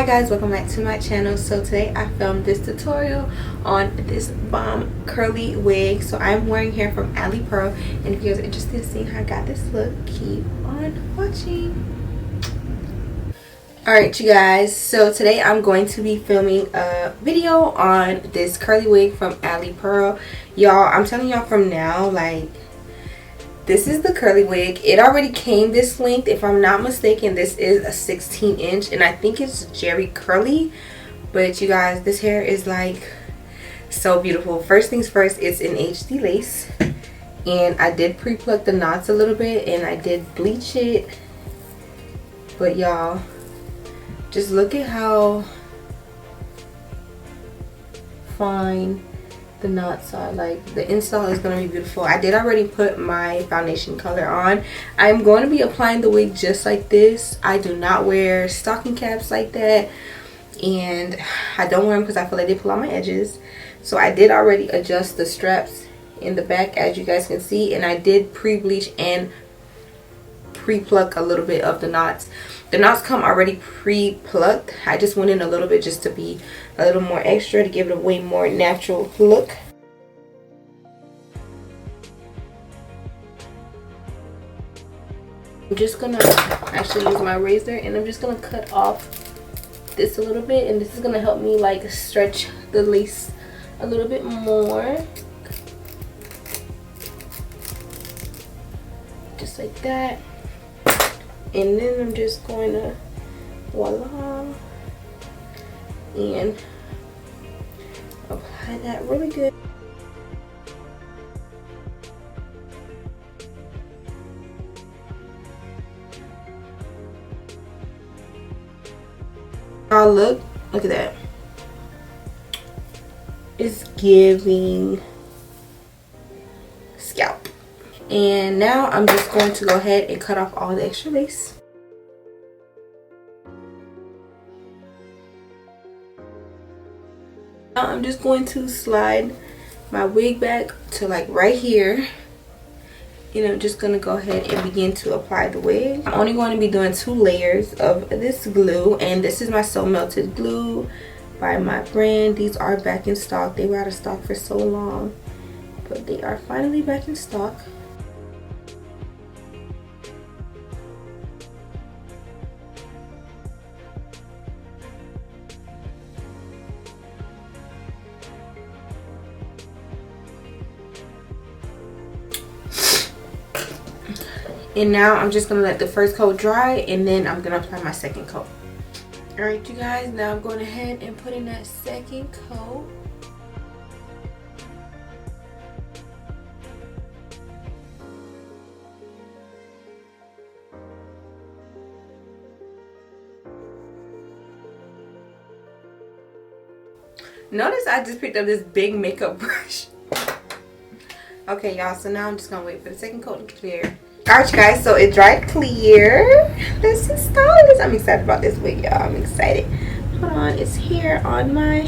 Hi guys, welcome back to my channel. So today I filmed this tutorial on this bomb curly wig. So I'm wearing hair from Alipearl, and if you guys are interested in seeing how I got this look, keep on watching. Alright you guys, so today I'm going to be filming a video on this curly wig from Alipearl. Y'all, I'm telling y'all from now, like, this is the curly wig. It already came this length. If I'm not mistaken, this is a 16 inch, and I think it's Jerry curly. But you guys, this hair is like so beautiful. First things first, it's in HD lace, and I did pre-pluck the knots a little bit, and I did bleach it. But y'all, just look at how fine the knots are. Like, the install is going to be beautiful. I did already put my foundation color on. I'm going to be applying the wig just like this. I do not wear stocking caps like that, and I don't wear them because I feel like they pull out my edges. So I did already adjust the straps in the back, as you guys can see, and I did pre-bleach and pre-pluck a little bit of the knots. The knots come already pre-plucked. I just went in a little bit just to be a little more extra, to give it a way more natural look. I'm just gonna actually use my razor, and I'm just gonna cut off this a little bit, and this is gonna help me like stretch the lace a little bit more, just like that. And then I'm just going to voila and apply that really good. Oh, look at that. It's giving scalp. And now I'm just going to go ahead and cut off all the extra lace. Now I'm just going to slide my wig back to like right here. And I'm just going to go ahead and begin to apply the wig. I'm only going to be doing 2 layers of this glue. And this is my So Melted glue by my brand. These are back in stock. They were out of stock for so long, but they are finally back in stock. And now I'm just going to let the first coat dry, and then I'm going to apply my second coat. Alright you guys, now I'm going ahead and put in that second coat. Notice I just picked up this big makeup brush. Okay y'all, so now I'm just going to wait for the second coat to clear. Alright you guys, so it dried clear. Let's install this. I'm excited about this wig, y'all. I'm excited. Hold on, it's here on my...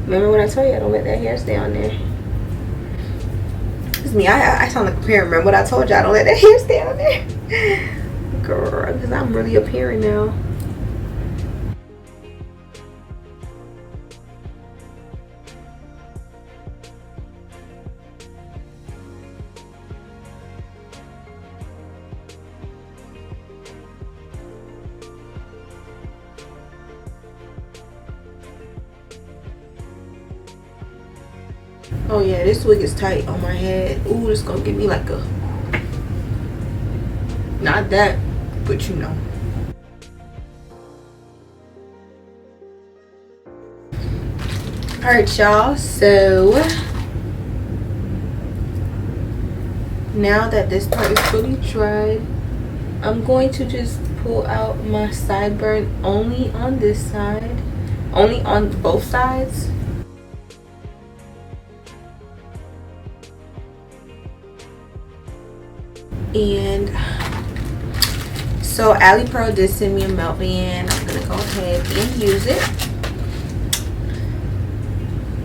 Remember what I told you? I don't let that hair stay on there. Excuse me, I sound like a parent. Remember what I told you? I don't let that hair stay on there. Girl, because I'm really a parent now. Oh yeah, this wig is tight on my head. Ooh, this gonna give me like a... Not that, but you know. Alright y'all, so now that this part is fully dried, I'm going to just pull out my sideburn only on this side. Only on both sides. And so Alipearl did send me a melt band. I'm gonna go ahead and use it.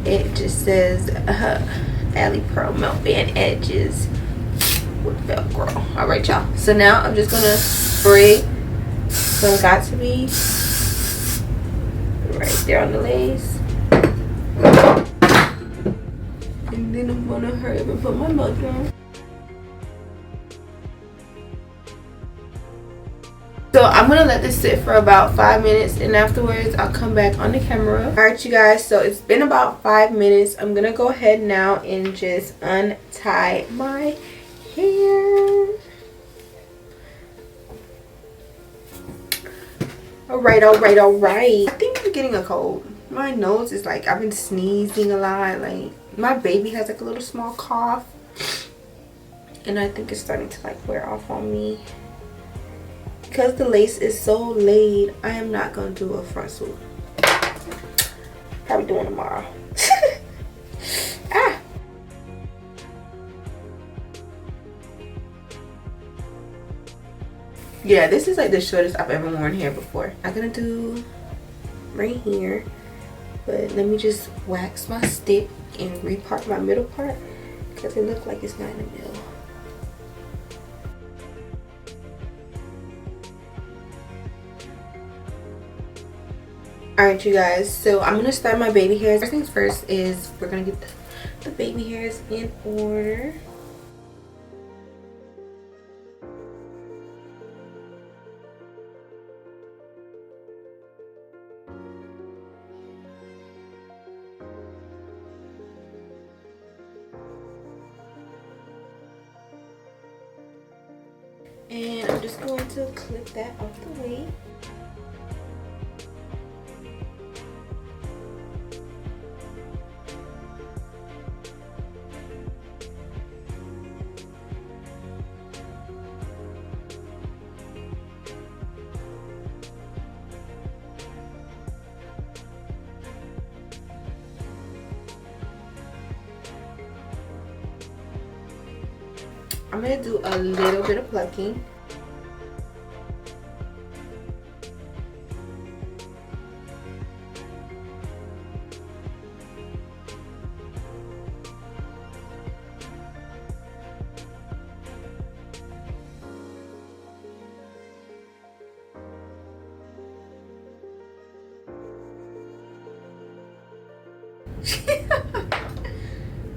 It just says Alipearl melt band edges with Velcro. Alright y'all, so now I'm just gonna spray some Got To Be there on the lace. And then I'm gonna hurry up and put my mug on. So I'm gonna let this sit for about 5 minutes, and afterwards I'll come back on the camera. Alright you guys, so it's been about 5 minutes. I'm gonna go ahead now and just untie my hair. Alright. I think I'm getting a cold. My nose is like, I've been sneezing a lot. Like, my baby has like a little small cough. And I think it's starting to like wear off on me. Because the lace is so laid, I am not going to do a front swoop. Probably doing tomorrow. Ah! Yeah, this is like the shortest I've ever worn hair before. I'm gonna do right here, but let me just wax my stick and repart my middle part because it looks like it's not in the middle. Alright you guys, so I'm gonna start my baby hairs. First things first is we're gonna get the baby hairs in order. And I'm just going to clip that off the way. I'm going to do a little bit of plucking.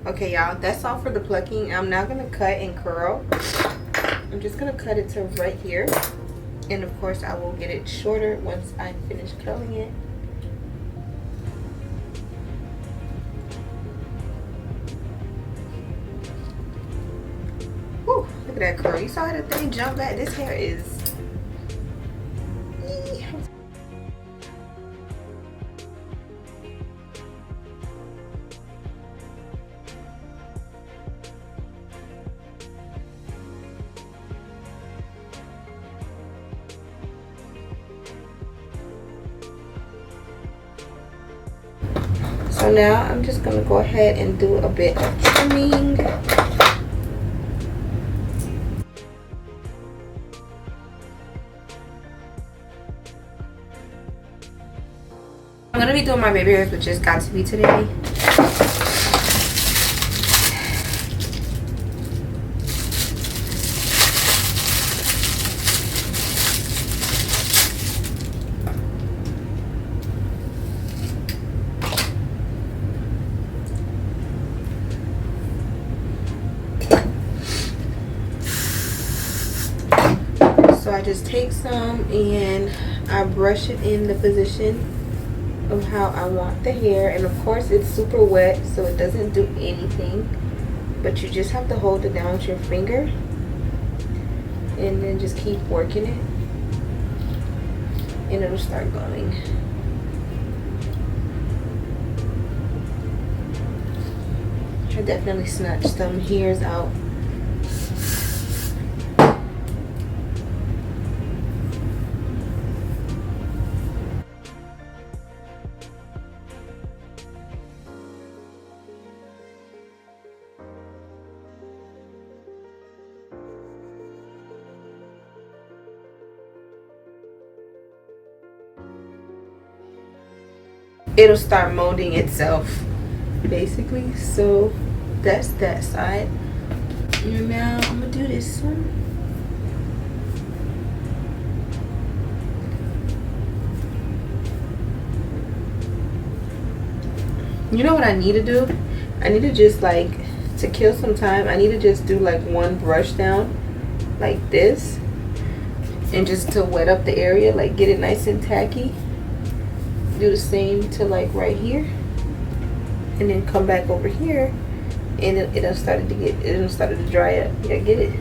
Okay y'all, that's all for the plucking. I'm now gonna cut and curl. I'm just gonna cut it to right here, and of course I will get it shorter once I finish curling it. Whew, look at that curl. You saw that thing jump back? This hair is So now I'm just going to go ahead and do a bit of trimming. I'm going to be doing my baby hairs, which is got to be today. So I just take some and I brush it in the position of how I want the hair. And of course it's super wet, so it doesn't do anything. But you just have to hold it down with your finger. And then just keep working it. And it'll start going. I definitely snatched some hairs out. It'll start molding itself basically. So that's that side, and now I'm gonna do this one. You know what I need to do? I need to just like, to kill some time, I need to just do like one brush down like this, and just to wet up the area, like get it nice and tacky. Do the same to like right here, and then come back over here, and it'll started to dry up. Yeah, get it?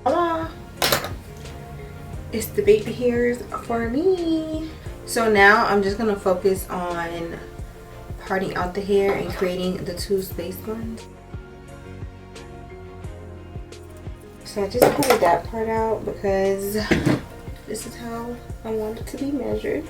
Voila! It's the baby hairs for me. So now I'm just gonna focus on parting out the hair and creating the two space ones. So I just pulled that part out because this is how I want it to be measured.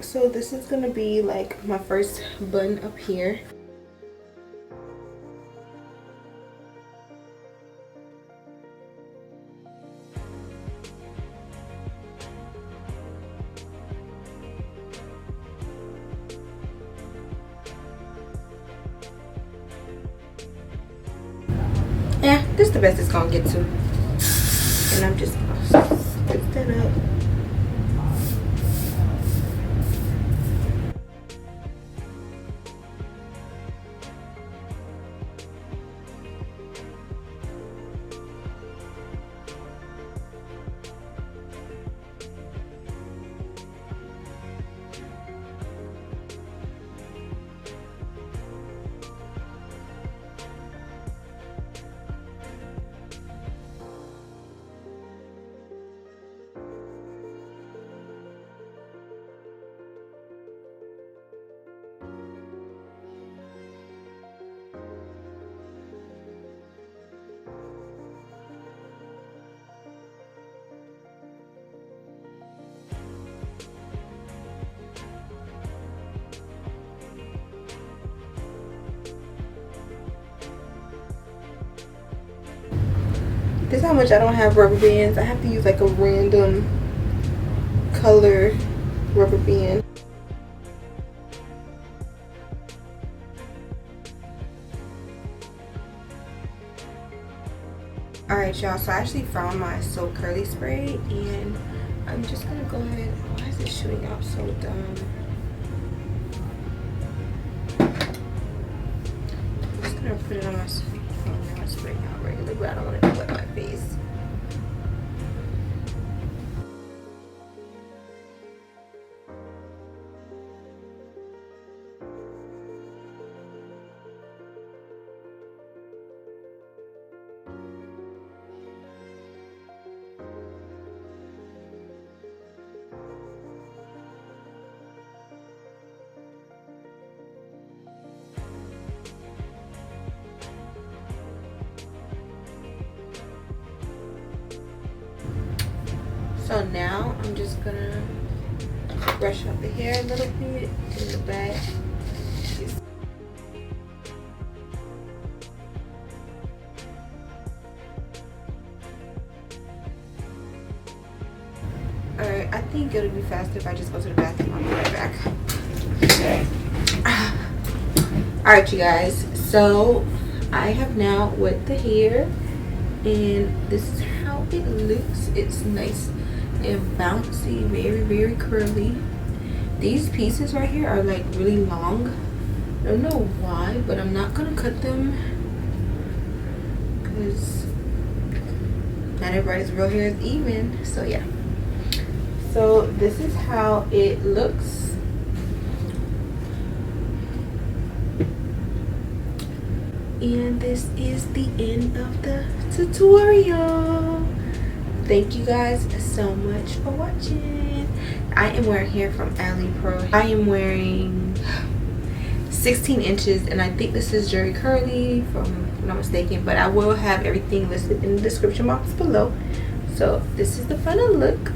So this is gonna be like my first bun up here. Yeah, this is the best it's gonna get to. And I'm just gonna stick that up. This is how much I don't have rubber bands. I have to use like a random color rubber band. Alright y'all, so I actually found my So Curly spray, and I'm just gonna go ahead. Why is it shooting out so dumb? I'm just gonna put it on my spray. Oh, now it's spraying out regularly, but I don't want it to wet my face. So now I'm just gonna brush up the hair a little bit in the back. Alright, I think it'll be faster if I just go to the bathroom. I'll be right back. Alright you guys, so I have now wet the hair, and this is how it looks. It's nice and bouncy, very curly. These pieces right here are like really long. I don't know why, but I'm not gonna cut them because not everybody's real hair is even. So yeah, so this is how it looks. And this is the end of the tutorial. Thank you guys so much for watching. I am wearing hair from Alipearl. I am wearing 16 inches, and I think this is Jerry Curly, if I'm not mistaken, but I will have everything listed in the description box below. So this is the final look.